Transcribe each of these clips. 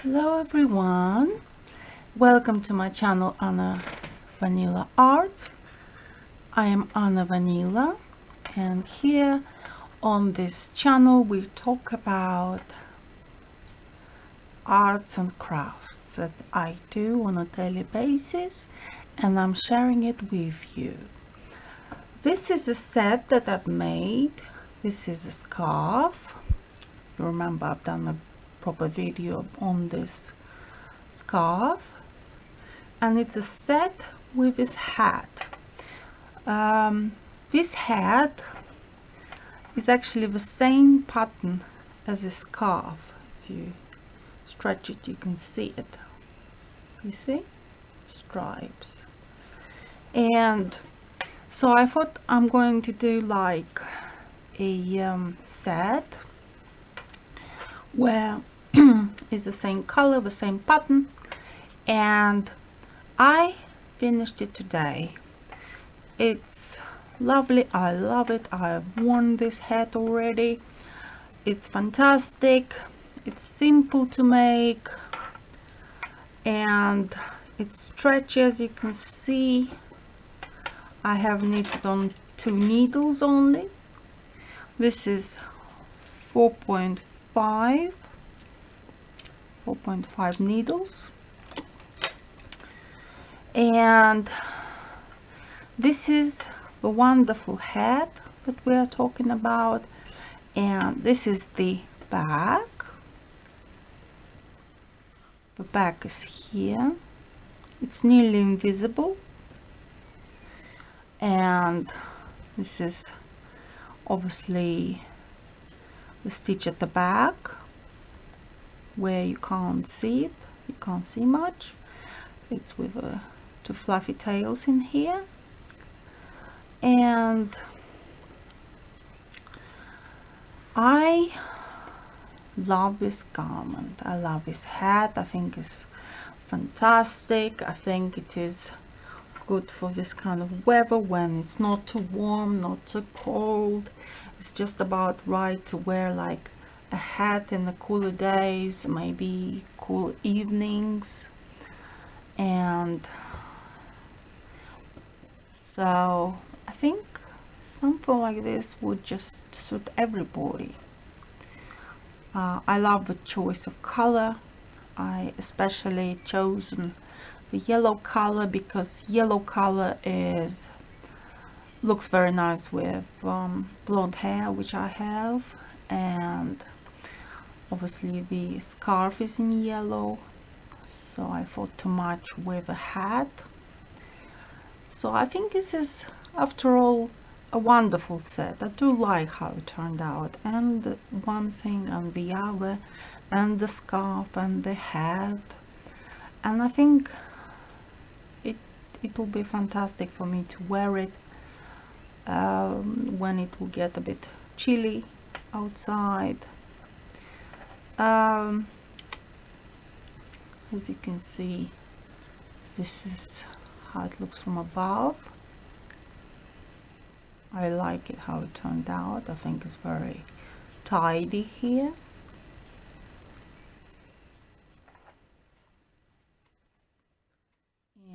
Hello everyone, welcome to my channel Anna Vanilla Art. I am Anna Vanilla, and here on this channel we talk about arts and crafts that I do on a daily basis, and I'm sharing it with you. This is a set that I've made. This is a scarf. You remember I've done a proper video on this scarf, and it's a set with this hat. This hat is actually the same pattern as a scarf. If you stretch it, you can see it. You see? Stripes. And so I thought I'm going to do like a set where it's the same color, the same pattern, and I finished it today. It's lovely. I love it. I've worn this hat already. It's fantastic. It's simple to make, and it's stretchy, as you can see. I have knitted on 2 needles only. This is 4.5 needles, and this is the wonderful hat that we are talking about, and this is the back. The back is here. It's nearly invisible, and this is obviously the stitch at the back where you can't see it, you can't see much. It's with 2 fluffy tails in here, and I love this garment. I love this hat. I think it's fantastic. I think it is good for this kind of weather when it's not too warm, not too cold. It's just about right to wear like a hat in the cooler days, maybe cool evenings. And so I think something like this would just suit everybody. I love the choice of color. I especially chosen the yellow color because yellow color looks very nice with blonde hair, which I have, and obviously the scarf is in yellow, so I thought to match with a hat. So I think this is, after all, a wonderful set. I do like how it turned out, and the one thing and the other, and the scarf and the hat, and I think it will be fantastic for me to wear it when it will get a bit chilly outside. As you can see, this is how it looks from above. I like it how it turned out. I think it's very tidy here.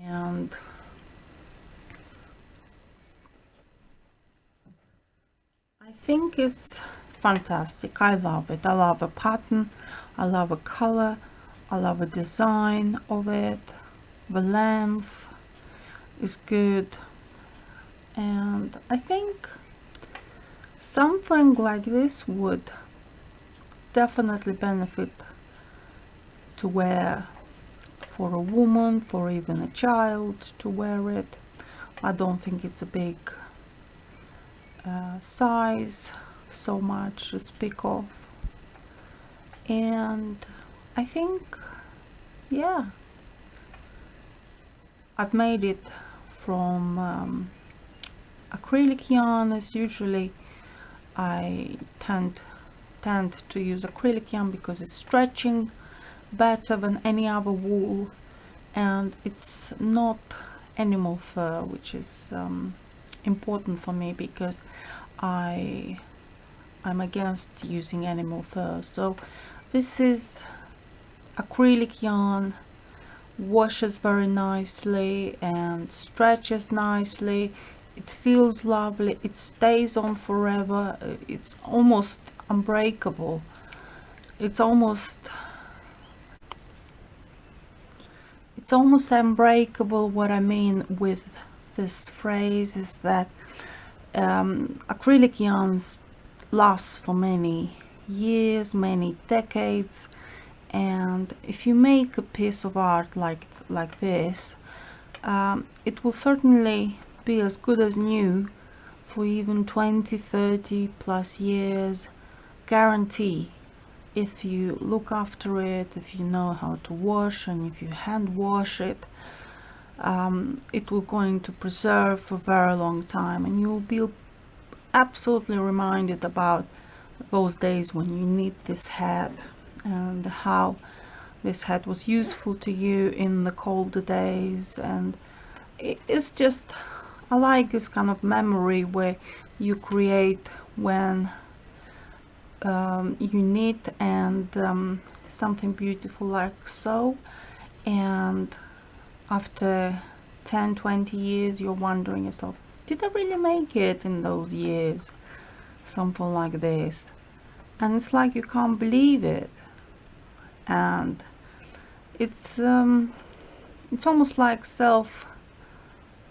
And I think it's fantastic. I love it. I love a pattern. I love a color. I love a design of it. The length is good. And I think something like this would definitely benefit to wear for a woman, for even a child to wear it. I don't think it's a big size so much to speak of, and I think, yeah, I've made it from acrylic yarn. As usually I tend to use acrylic yarn because it's stretching better than any other wool, and it's not animal fur, which is important for me because I'm against using animal fur. So this is acrylic yarn washes very nicely and stretches nicely. It feels lovely, it stays on forever, it's almost unbreakable. It's almost unbreakable. What I mean with this phrase is that acrylic yarns last for many years, many decades, and if you make a piece of art like this, it will certainly be as good as new for even 20, 30 plus years, guarantee, if you look after it, if you know how to wash, and if you hand wash it. It will going to preserve for a very long time, and you will be absolutely reminded about those days when you knit this hat and how this hat was useful to you in the colder days. And it's just, I like this kind of memory where you create when you knit and something beautiful like so, and after 10-20 years you're wondering yourself, did I really make it in those years? Something like this, and it's like you can't believe it. And it's almost like self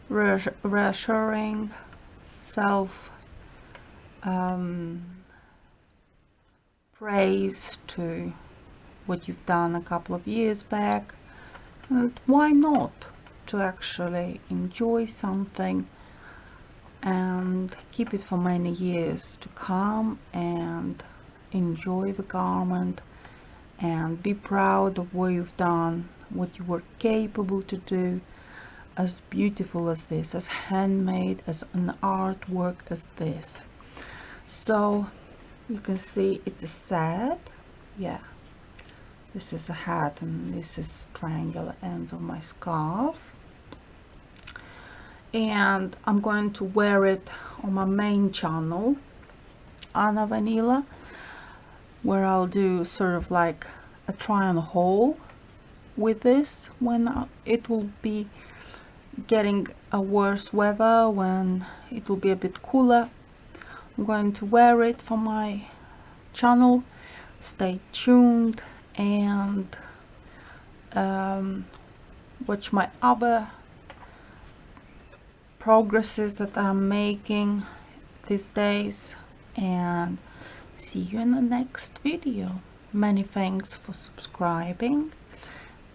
reassuring, self praise to what you've done a couple of years back. And why not to actually enjoy something and keep it for many years to come and enjoy the garment and be proud of what you've done, what you were capable to do, as beautiful as this, as handmade, as an artwork as this. So you can see it's a set. Yeah, this is a hat and this is triangular ends of my scarf, and I'm going to wear it on my main channel, Anna Vanila, where I'll do sort of like a try on haul with this when it will be getting a worse weather, when it will be a bit cooler. I'm going to wear it for my channel. Stay tuned and watch my other progresses that I'm making these days, and see you in the next video. Many thanks for subscribing,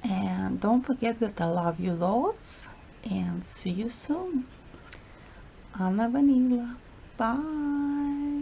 and don't forget that I love you lots, and see you soon. Anna Vanila. Bye.